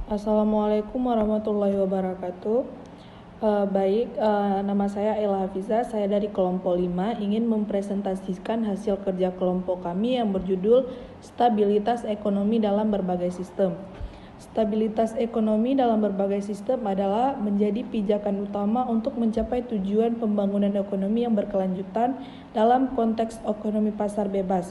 Assalamualaikum warahmatullahi wabarakatuh. Nama saya Ella Hafiza, saya dari kelompok 5 ingin mempresentasikan hasil kerja kelompok kami yang berjudul Stabilitas Ekonomi dalam Berbagai Sistem. Stabilitas ekonomi dalam berbagai sistem adalah menjadi pijakan utama untuk mencapai tujuan pembangunan ekonomi yang berkelanjutan dalam konteks ekonomi pasar bebas.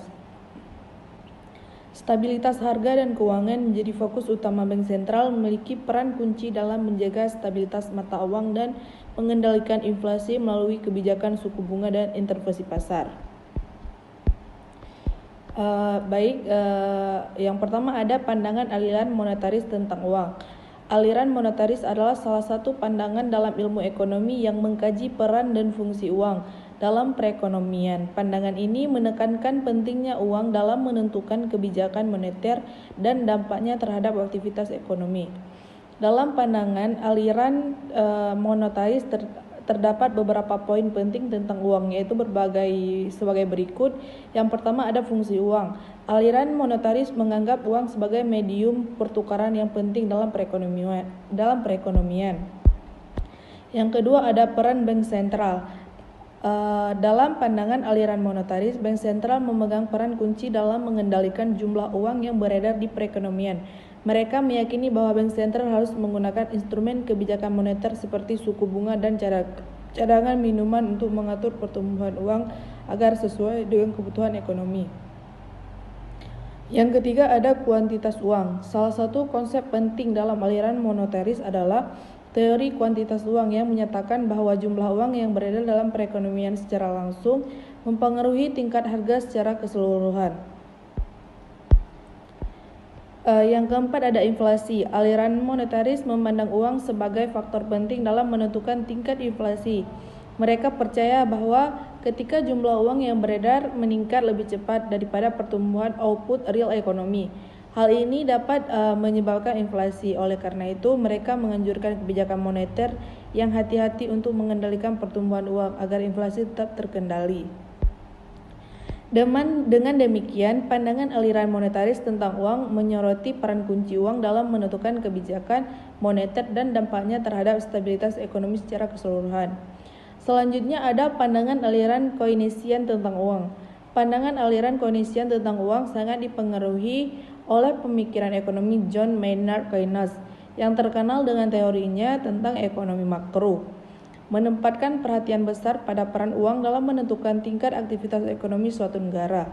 Stabilitas harga dan keuangan menjadi fokus utama bank sentral, memiliki peran kunci dalam menjaga stabilitas mata uang dan mengendalikan inflasi melalui kebijakan suku bunga dan intervensi pasar. Yang pertama ada pandangan aliran monetaris tentang uang. Aliran monetaris adalah salah satu pandangan dalam ilmu ekonomi yang mengkaji peran dan fungsi uang dalam perekonomian. Pandangan ini menekankan pentingnya uang dalam menentukan kebijakan moneter dan dampaknya terhadap aktivitas ekonomi. Dalam pandangan aliran monetaris terdapat beberapa poin penting tentang uang, yaitu sebagai berikut. Yang pertama ada fungsi uang. Aliran monetaris menganggap uang sebagai medium pertukaran yang penting dalam perekonomian. Yang kedua ada peran bank sentral. Dalam pandangan aliran monetaris, bank sentral memegang peran kunci dalam mengendalikan jumlah uang yang beredar di perekonomian. Mereka meyakini bahwa bank sentral harus menggunakan instrumen kebijakan moneter seperti suku bunga dan cadangan minuman untuk mengatur pertumbuhan uang agar sesuai dengan kebutuhan ekonomi. Yang ketiga ada kuantitas uang. Salah satu konsep penting dalam aliran monetaris adalah teori kuantitas uang yang menyatakan bahwa jumlah uang yang beredar dalam perekonomian secara langsung mempengaruhi tingkat harga secara keseluruhan. Yang keempat ada inflasi. Aliran monetaris memandang uang sebagai faktor penting dalam menentukan tingkat inflasi. Mereka percaya bahwa ketika jumlah uang yang beredar meningkat lebih cepat daripada pertumbuhan output real ekonomi, hal ini dapat menyebabkan inflasi. Oleh karena itu, mereka menganjurkan kebijakan moneter yang hati-hati untuk mengendalikan pertumbuhan uang agar inflasi tetap terkendali. Dengan demikian, pandangan aliran monetaris tentang uang menyoroti peran kunci uang dalam menentukan kebijakan moneter dan dampaknya terhadap stabilitas ekonomi secara keseluruhan. Selanjutnya ada pandangan aliran Keynesian tentang uang. Pandangan aliran Keynesian tentang uang sangat dipengaruhi oleh pemikiran ekonomi John Maynard Keynes yang terkenal dengan teorinya tentang ekonomi makro, menempatkan perhatian besar pada peran uang dalam menentukan tingkat aktivitas ekonomi suatu negara.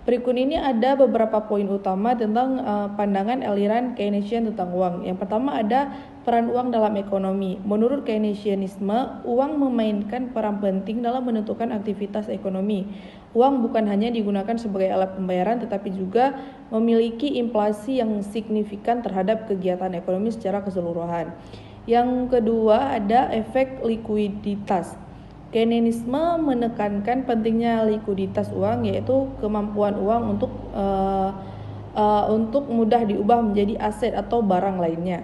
Berikut ini ada beberapa poin utama tentang pandangan aliran Keynesian tentang uang. Yang pertama ada peran uang dalam ekonomi. Menurut Keynesianisme, uang memainkan peran penting dalam menentukan aktivitas ekonomi. Uang bukan hanya digunakan sebagai alat pembayaran, tetapi juga memiliki inflasi yang signifikan terhadap kegiatan ekonomi secara keseluruhan. Yang kedua ada efek likuiditas. Keynesisme menekankan pentingnya likuiditas uang, yaitu kemampuan uang untuk mudah diubah menjadi aset atau barang lainnya.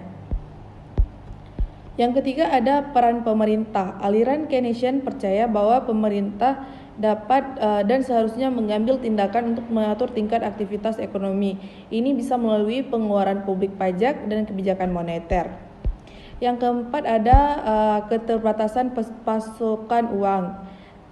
Yang ketiga ada peran pemerintah. Aliran Keynesian percaya bahwa pemerintah dapat dan seharusnya mengambil tindakan untuk mengatur tingkat aktivitas ekonomi. Ini bisa melalui pengeluaran publik pajak dan kebijakan moneter. Yang keempat ada keterbatasan pasokan uang.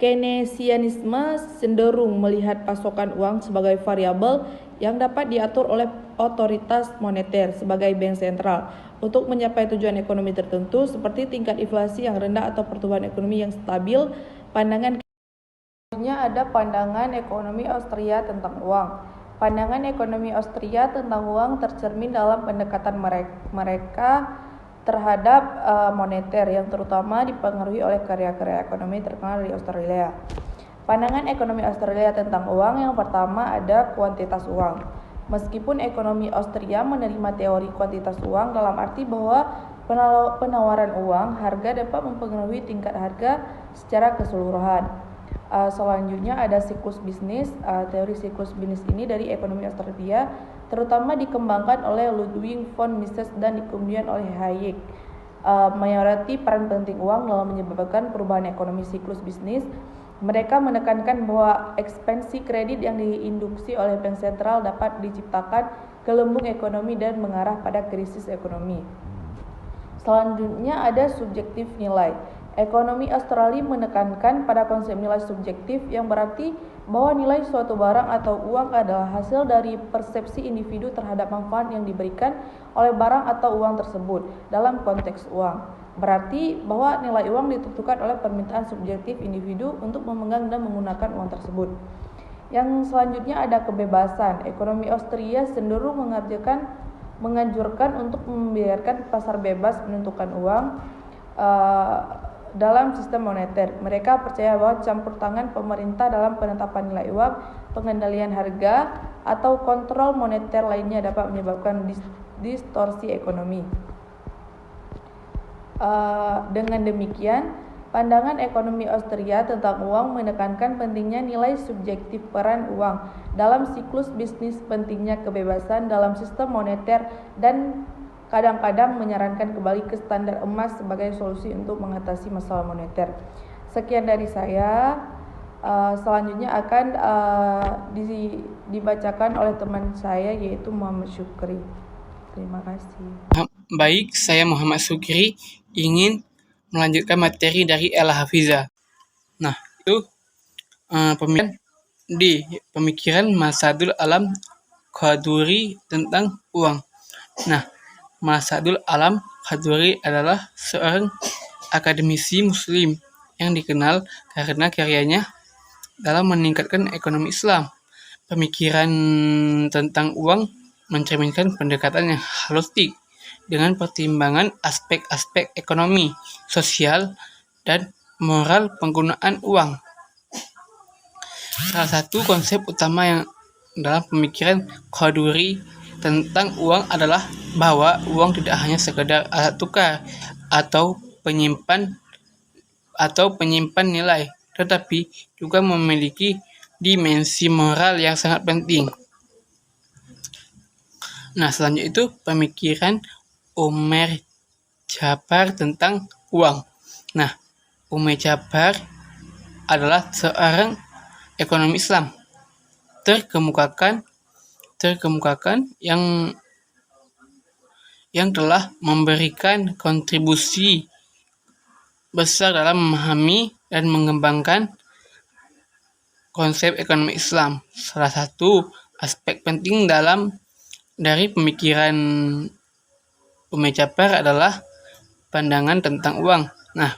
Keynesianisme cenderung melihat pasokan uang sebagai variabel yang dapat diatur oleh otoritas moneter sebagai bank sentral untuk mencapai tujuan ekonomi tertentu seperti tingkat inflasi yang rendah atau pertumbuhan ekonomi yang stabil. Selanjutnya ada pandangan ekonomi Austria tentang uang. Pandangan ekonomi Austria tentang uang tercermin dalam pendekatan mereka terhadap moneter yang terutama dipengaruhi oleh karya-karya ekonomi terkenal di Australia. Pandangan ekonomi Australia tentang uang yang pertama ada kuantitas uang. Meskipun ekonomi Austria menerima teori kuantitas uang dalam arti bahwa penawaran uang harga dapat mempengaruhi tingkat harga secara keseluruhan. Selanjutnya ada siklus bisnis. Teori siklus bisnis ini dari ekonomi Australia terutama dikembangkan oleh Ludwig von Mises dan kemudian oleh Hayek. Menyoroti peran penting uang dalam menyebabkan perubahan ekonomi siklus bisnis. Mereka menekankan bahwa ekspansi kredit yang diinduksi oleh bank sentral dapat diciptakan gelembung ekonomi dan mengarah pada krisis ekonomi. Selanjutnya ada subjektif nilai. Ekonomi Australia menekankan pada konsep nilai subjektif yang berarti bahwa nilai suatu barang atau uang adalah hasil dari persepsi individu terhadap manfaat yang diberikan oleh barang atau uang tersebut dalam konteks uang. Berarti bahwa nilai uang ditentukan oleh permintaan subjektif individu untuk memegang dan menggunakan uang tersebut. Yang selanjutnya ada kebebasan. Ekonomi Austria cenderung menganjurkan untuk membiarkan pasar bebas menentukan uang dalam sistem moneter. Mereka percaya bahwa campur tangan pemerintah dalam penetapan nilai uang, pengendalian harga, atau kontrol moneter lainnya dapat menyebabkan distorsi ekonomi. Dengan demikian, pandangan ekonomi Austria tentang uang menekankan pentingnya nilai subjektif peran uang dalam siklus bisnis, pentingnya kebebasan dalam sistem moneter, dan kadang-kadang menyarankan kembali ke standar emas sebagai solusi untuk mengatasi masalah moneter. Sekian dari saya. Selanjutnya akan dibacakan oleh teman saya yaitu Muhammad Syukri. Terima kasih. Baik, saya Muhammad Syukri ingin melanjutkan materi dari Ella Hafiza. Nah, itu pemikiran Masadul Alam Qaduri tentang uang. Nah, Masadul Alam Qaduri adalah seorang akademisi muslim yang dikenal karena karyanya dalam meningkatkan ekonomi Islam. Pemikiran tentang uang mencerminkan pendekatan yang holistik dengan pertimbangan aspek-aspek ekonomi, sosial, dan moral penggunaan uang. Salah satu konsep utama yang dalam pemikiran Qaduri tentang uang adalah bahwa uang tidak hanya sekedar alat tukar atau penyimpan nilai, tetapi juga memiliki dimensi moral yang sangat penting. Nah, selanjutnya itu pemikiran Omer Jabbar tentang uang. Nah, Omer Jabbar adalah seorang ekonomi Islam terkemukakan yang telah memberikan kontribusi besar dalam memahami dan mengembangkan konsep ekonomi Islam. Salah satu aspek penting dari pemikiran Omer Jabbar adalah pandangan tentang uang. Nah,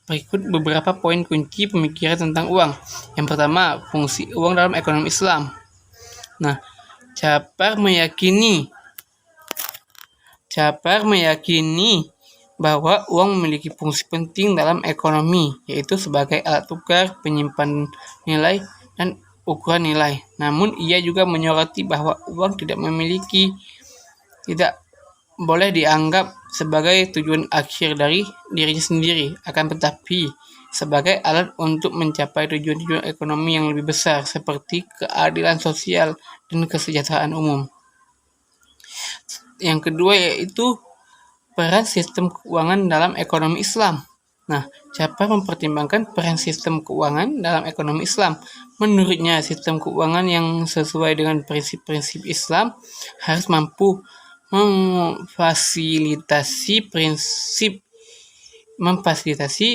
berikut beberapa poin kunci pemikiran tentang uang. Yang pertama, fungsi uang dalam ekonomi Islam. Nah, Jabbar meyakini bahwa uang memiliki fungsi penting dalam ekonomi, yaitu sebagai alat tukar, penyimpan nilai, dan ukuran nilai. Namun, ia juga menyoroti bahwa uang tidak boleh dianggap sebagai tujuan akhir dari dirinya sendiri, akan tetapi sebagai alat untuk mencapai tujuan-tujuan ekonomi yang lebih besar seperti keadilan sosial dan kesejahteraan umum. Yang kedua yaitu peran sistem keuangan dalam ekonomi Islam. Nah, Jabbar mempertimbangkan peran sistem keuangan dalam ekonomi Islam. Menurutnya, sistem keuangan yang sesuai dengan prinsip-prinsip Islam harus mampu memfasilitasi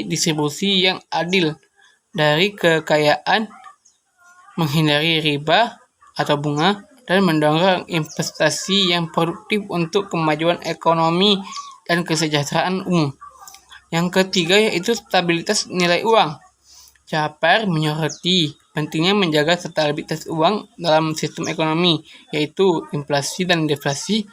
distribusi yang adil dari kekayaan, menghindari riba atau bunga, dan mendorong investasi yang produktif untuk kemajuan ekonomi dan kesejahteraan umum. Yang ketiga yaitu stabilitas nilai uang. Jabbar menyoroti pentingnya menjaga stabilitas uang dalam sistem ekonomi, yaitu inflasi dan deflasi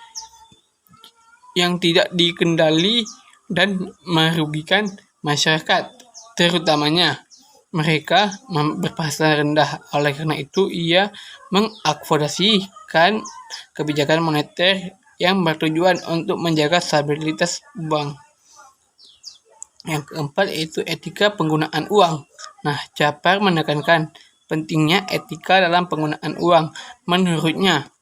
yang tidak dikendali dan merugikan masyarakat, terutamanya mereka berpenghasilan rendah. Oleh karena itu, ia mengadvokasikan kebijakan moneter yang bertujuan untuk menjaga stabilitas uang. Yang keempat yaitu etika penggunaan uang. Nah, Jabbar menekankan pentingnya etika dalam penggunaan uang. Menurutnya,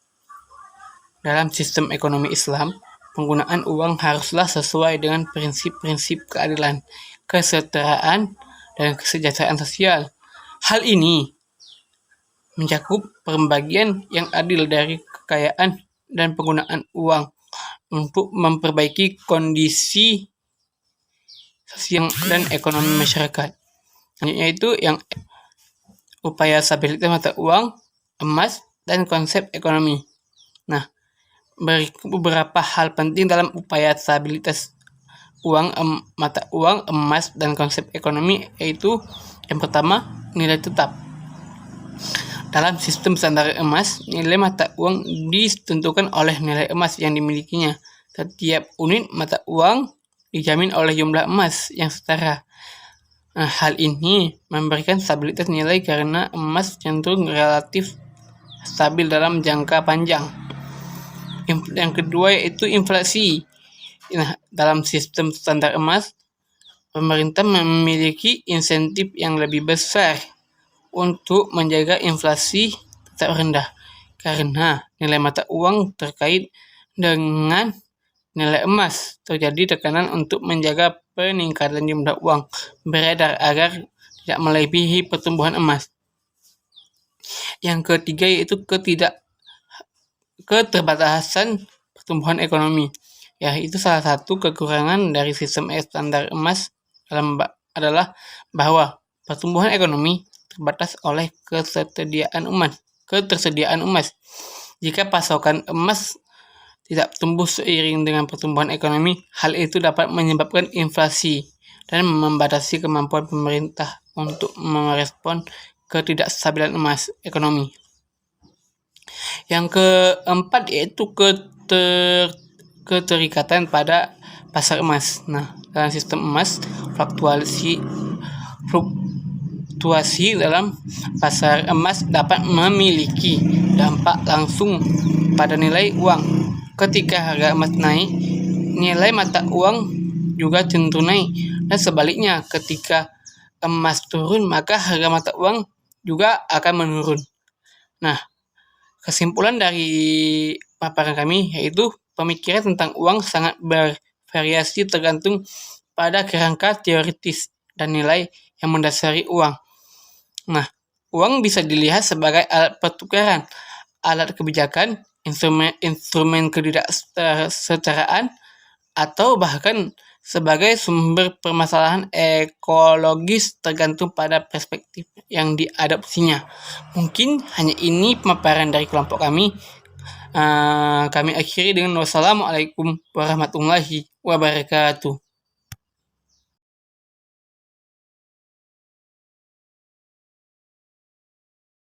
dalam sistem ekonomi Islam, penggunaan uang haruslah sesuai dengan prinsip-prinsip keadilan, kesetaraan, dan kesejahteraan sosial. Hal ini mencakup pembagian yang adil dari kekayaan dan penggunaan uang untuk memperbaiki kondisi sosial dan ekonomi masyarakat. Selanjutnya itu yang upaya stabilitas mata uang, emas, dan konsep ekonomi. Nah, beberapa hal penting dalam upaya stabilitas uang, mata uang, emas, dan konsep ekonomi, yaitu yang pertama, nilai tetap. Dalam sistem standar emas, nilai mata uang ditentukan oleh nilai emas yang dimilikinya. Setiap unit mata uang dijamin oleh jumlah emas yang setara. Nah, hal ini memberikan stabilitas nilai karena emas cenderung relatif stabil dalam jangka panjang. Yang kedua yaitu inflasi. Nah, dalam sistem standar emas, pemerintah memiliki insentif yang lebih besar untuk menjaga inflasi tetap rendah karena nilai mata uang terkait dengan nilai emas. Terjadi tekanan untuk menjaga peningkatan jumlah uang beredar agar tidak melebihi pertumbuhan emas. Yang ketiga yaitu keterbatasan pertumbuhan ekonomi. Ya, itu salah satu kekurangan dari sistem standar emas adalah bahwa pertumbuhan ekonomi terbatas oleh ketersediaan emas. Jika pasokan emas tidak tumbuh seiring dengan pertumbuhan ekonomi, hal itu dapat menyebabkan inflasi dan membatasi kemampuan pemerintah untuk merespon ketidakstabilan ekonomi. Yang keempat yaitu keterikatan pada pasar emas. Nah, dalam sistem emas, fluktuasi dalam pasar emas dapat memiliki dampak langsung pada nilai uang. Ketika harga emas naik, nilai mata uang juga cenderung naik, dan sebaliknya ketika emas turun, maka harga mata uang juga akan menurun. Nah, kesimpulan dari paparan kami yaitu pemikiran tentang uang sangat bervariasi tergantung pada kerangka teoritis dan nilai yang mendasari uang. Nah, uang bisa dilihat sebagai alat pertukaran, alat kebijakan, instrumen ketidaksetaraan, atau bahkan sebagai sumber permasalahan ekologis tergantung pada perspektif yang diadopsinya. Mungkin hanya ini pemaparan dari kelompok kami. Kami akhiri dengan wassalamualaikum warahmatullahi wabarakatuh.